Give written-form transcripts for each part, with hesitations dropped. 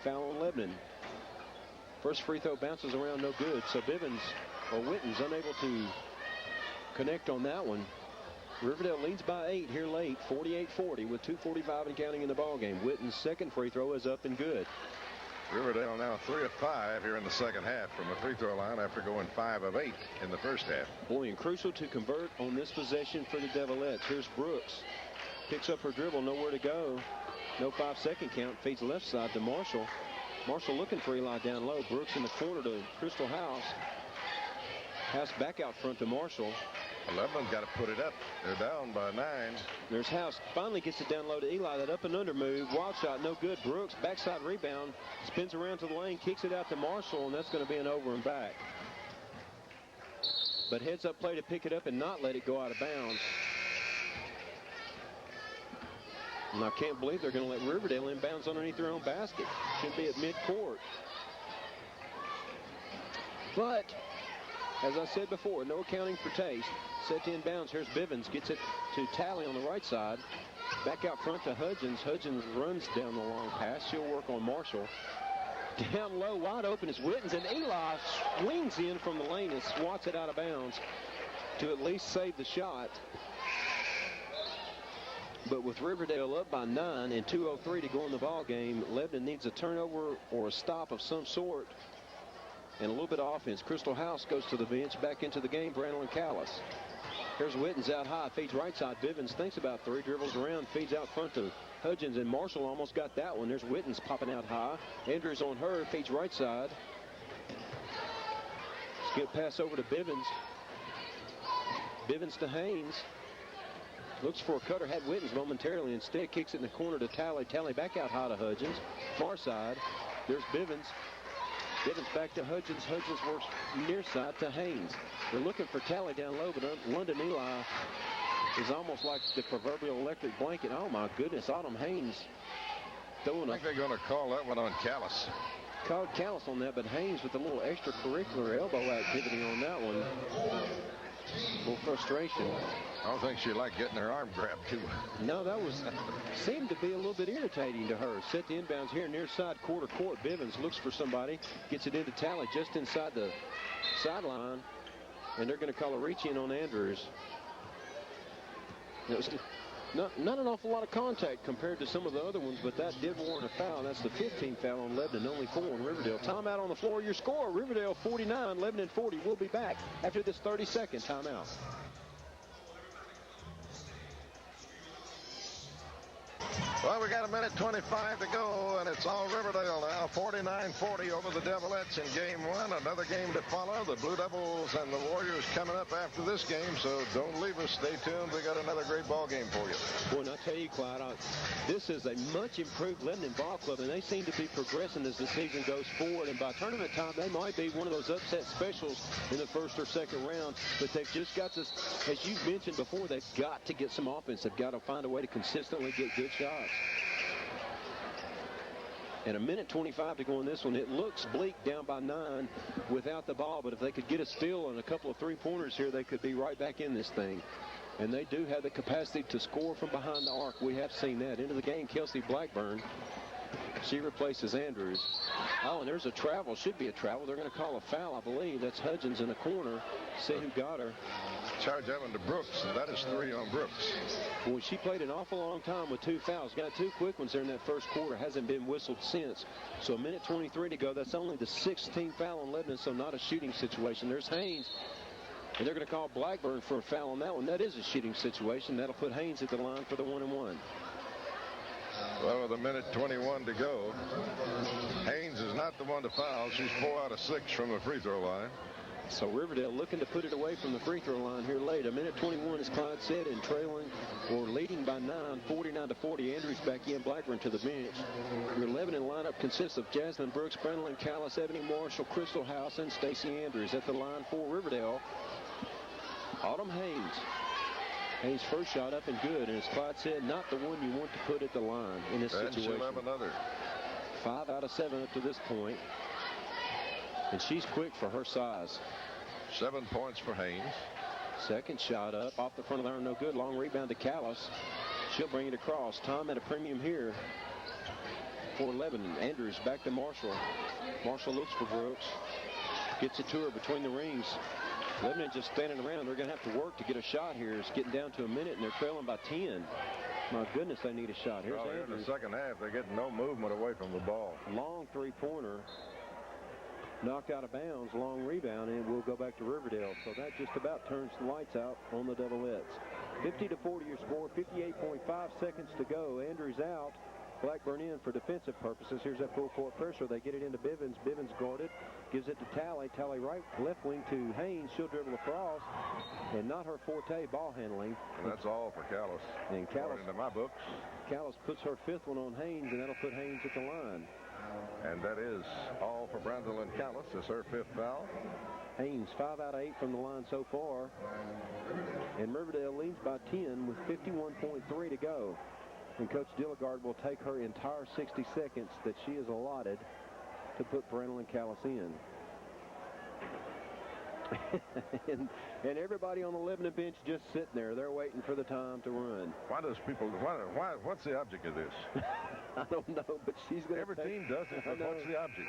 foul on Lebanon. First free throw bounces around, no good. So Witten's unable to connect on that one. Riverdale leads by 8 here late, 48-40 with 2:45 and counting in the ball game. Witten's second free throw is up and good. Riverdale now 3 of 5 here in the second half from the free throw line after going 5 of 8 in the first half. Boy, and crucial to convert on this possession for the Devilettes. Here's Brooks. Picks up her dribble, nowhere to go. No 5-second count. Feeds left side to Marshall. Marshall looking for Eli down low. Brooks in the corner to Crystal House. House back out front to Marshall. Lebanon's got to put it up. They're down by 9. There's House. Finally gets it down low to Eli. That up and under move. Wild shot, no good. Brooks, backside rebound. Spins around to the lane, kicks it out to Marshall, and that's going to be an over and back. But heads up play to pick it up and not let it go out of bounds. And I can't believe they're going to let Riverdale inbounds underneath their own basket. Should be at midcourt. But, as I said before, no accounting for taste. Set to inbounds. Here's Bivens. Gets it to Talley on the right side. Back out front to Hudgens. Hudgens runs down the long pass. She'll work on Marshall. Down low, wide open is Wittens, and Eli swings in from the lane and swats it out of bounds to at least save the shot. But with Riverdale up by 9 and 2:03 to go in the ball game, Lebanon needs a turnover or a stop of some sort and a little bit of offense. Crystal House goes to the bench, back into the game, Brandon Callis. Here's Wittens out high, feeds right side. Bivens thinks about 3, dribbles around, feeds out front to Hudgens, and Marshall almost got that one. There's Wittens popping out high. Andrews on her, feeds right side. Skip pass over to Bivens. Bivens to Haynes. Looks for a cutter, had Wittens momentarily. Instead, kicks it in the corner to Talley. Talley back out high to Hudgens. Far side. There's Bivens. Bivens back to Hudgens. Hudgens works near side to Haynes. They're looking for Talley down low, but London Eli is almost like the proverbial electric blanket. Oh, my goodness. Autumn Haynes throwing I think they're going to call that one on Callis. Called Callis on that, but Haynes with a little extracurricular elbow activity on that one. A little frustration. I don't think she liked getting her arm grabbed, too. No, that seemed to be a little bit irritating to her. Set the inbounds here near side quarter court. Bivens looks for somebody. Gets it into Talley just inside the sideline. And they're going to call a reach in on Andrews. It was not an awful lot of contact compared to some of the other ones, but that did warrant a foul. That's the 15th foul on Lebanon, only 4 on Riverdale. Timeout on the floor. Your score, Riverdale 49, Lebanon 40. We'll be back after this 30-second timeout. Well, we got 1:25 to go, and it's all Riverdale now. 49-40 over the Devilettes in game 1. Another game to follow. The Blue Devils and the Warriors coming up after this game, so don't leave us. Stay tuned. We got another great ball game for you. Boy, and I tell you, Clyde, this is a much improved Lebanon ball club, and they seem to be progressing as the season goes forward. And by tournament time, they might be one of those upset specials in the first or second round. But they've just got to, as you've mentioned before, they've got to get some offense. They've got to find a way to consistently get good shots. And 1:25 to go in this one. It looks bleak down by 9 without the ball, but if they could get a steal and a couple of three-pointers here, they could be right back in this thing. And they do have the capacity to score from behind the arc. We have seen that. Into the game, Kelsey Blackburn. She replaces Andrews. Oh, and there's a travel. Should be a travel. They're going to call a foul, I believe. That's Hudgens in the corner. See who got her. Charge that one to Brooks, and that is 3 on Brooks. Boy, she played an awful long time with 2 fouls. Got 2 quick ones there in that first quarter. Hasn't been whistled since. So 1:23 to go. That's only the 16th foul on Lebanon, so not a shooting situation. There's Haynes. And they're going to call Blackburn for a foul on that one. That is a shooting situation. That'll put Haynes at the line for the 1-and-1. Well, with 1:21 to go, Haynes is not the one to foul. She's 4 out of 6 from the free throw line. So Riverdale looking to put it away from the free throw line here late. 1:21, as Clyde said, and trailing or leading by 9, 49-40. Andrews back in, Blackburn to the bench. Your Lebanon lineup consists of Jasmine Brooks, Brandon Callis, Ebony Marshall, Crystal House, and Stacey Andrews. At the line for Riverdale, Autumn Haynes. Haynes' first shot up and good, and as Clyde said, not the one you want to put at the line in this situation. She'll have another. 5 out of 7 up to this point. And she's quick for her size. 7 points for Haynes. Second shot up off the front of the iron, no good. Long rebound to Callis. She'll bring it across. Tom at a premium here. for Lebanon. Andrews back to Marshall. Marshall looks for Brooks. Gets it to her between the rings. Lebanon just standing around. They're going to have to work to get a shot here. It's getting down to a minute, and they're trailing by 10. My goodness, they need a shot. Here's Andrews. In the second half, they're getting no movement away from the ball. Long three-pointer. Knocked out of bounds. Long rebound, and we'll go back to Riverdale. So that just about turns the lights out on the Devilettes. 50-40 your score. 58.5 seconds to go. Andrews out. Blackburn in for defensive purposes. Here's that full court pressure. They get it into Bivens. Bivens guarded. Gives it to Talley. Talley right, left wing to Haynes. She'll dribble across. And not her forte, ball handling. And that's all for Callis. And Callis, into my books. Callis puts her 5th one on Haynes, and that'll put Haynes at the line. And that is all for Brandel and Callis. It's her 5th foul. Haynes 5 out of 8 from the line so far. And Riverdale leads by 10 with 51.3 to go. And Coach Dilligard will take her entire 60 seconds that she is allotted to put Brandel and Callis in. and everybody on the Lebanon bench just sitting there. They're waiting for the time to run. What's the object of this? I don't know, but she's going to Every team does it, but what's the object?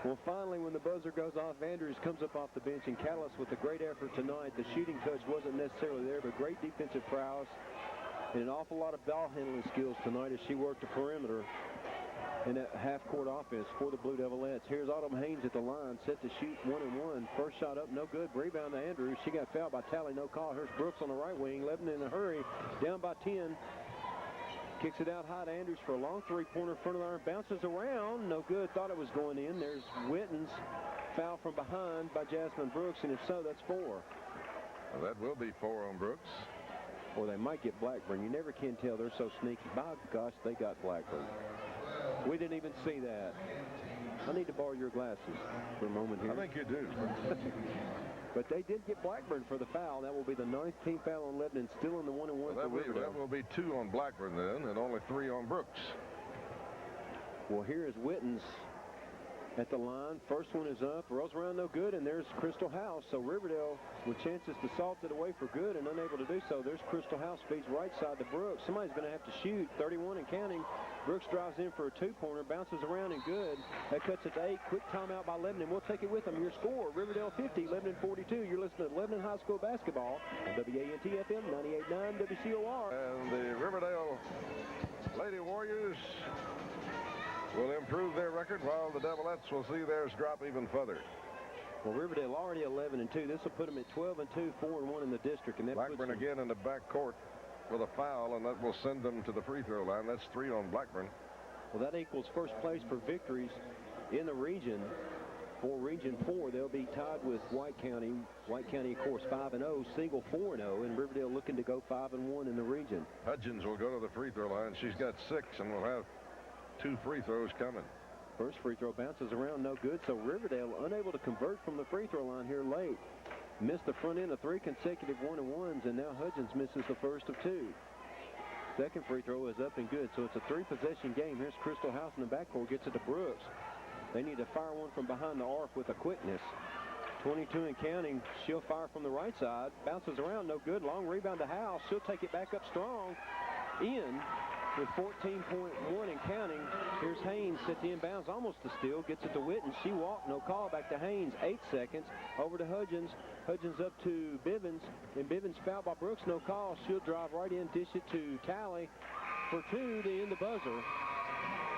Well, finally, when the buzzer goes off, Andrews comes up off the bench, and Callis with a great effort tonight. The shooting touch wasn't necessarily there, but great defensive prowess and an awful lot of ball handling skills tonight as she worked the perimeter in that half-court offense for the Blue Devilettes. Here's Autumn Haynes at the line, set to shoot 1-and-1. First shot up, no good. Rebound to Andrews. She got fouled by Talley, no call. Here's Brooks on the right wing. Lebanon in a hurry, down by 10. Kicks it out high to Andrews for a long three-pointer, front of the iron, bounces around, no good. Thought it was going in. There's Wittens, foul from behind by Jasmine Brooks, and if so, that's 4. Well, that will be 4 on Brooks. Or they might get Blackburn. You never can tell. They're so sneaky. By gosh, they got Blackburn. We didn't even see that. I need to borrow your glasses for a moment here. I think you do. But they did get Blackburn for the foul. That will be the 9th team foul on Lebanon, still in the 1-and-1 for Riverdale. That will be 2 on Blackburn then, and only 3 on Brooks. Well, here is Wittens at the line. First one is up. Rolls around, no good, and there's Crystal House. So Riverdale with chances to salt it away for good and unable to do so. There's Crystal House, feeds right side to Brooks. Somebody's going to have to shoot. 31 and counting. Brooks drives in for a 2-pointer, bounces around and good. That cuts it to 8. Quick timeout by Lebanon. We'll take it with them. Your score, Riverdale 50, Lebanon 42. You're listening to Lebanon High School basketball on WANT-FM 98.9 WCOR. And the Riverdale Lady Warriors will improve their record, while the Devilettes will see theirs drop even further. Well, Riverdale already 11-2. This will put them at 12-2, 4-1 in the district. And that Blackburn again in the backcourt with a foul, and that will send them to the free throw line. That's 3 on Blackburn. Well, that equals first place for victories in the region. For Region 4, they'll be tied with White County. White County, of course, 5-0, single 4-0, and Riverdale looking to go 5-1 in the region. Hudgens will go to the free throw line. She's got 6 and will have 2 free throws coming. First free throw bounces around, no good. So Riverdale unable to convert from the free throw line here late. Missed the front end of 3 consecutive 1-and-1s, and now Hudgens misses the first of 2. Second free throw is up and good. So it's a 3-possession game. Here's Crystal House in the backcourt, gets it to Brooks. They need to fire one from behind the arc with a quickness. 22 and counting. She'll fire from the right side. Bounces around, no good. Long rebound to House. She'll take it back up strong. In with 14.1 and counting. Here's Haynes set the inbounds, almost a steal. Gets it to Witten. She walked, no call. Back to Haynes. 8 seconds. Over to Hudgens. Hudgens up to Bivens. And Bivens fouled by Brooks. No call. She'll drive right in, dish it to Talley for 2 to end the buzzer.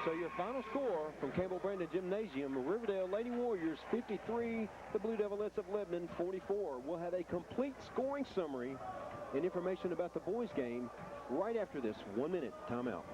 So your final score from Campbell Brandon Gymnasium, Riverdale Lady Warriors 53, the Blue Devilettes of Lebanon 44. We'll have a complete scoring summary and information about the boys game right after this 1-minute timeout.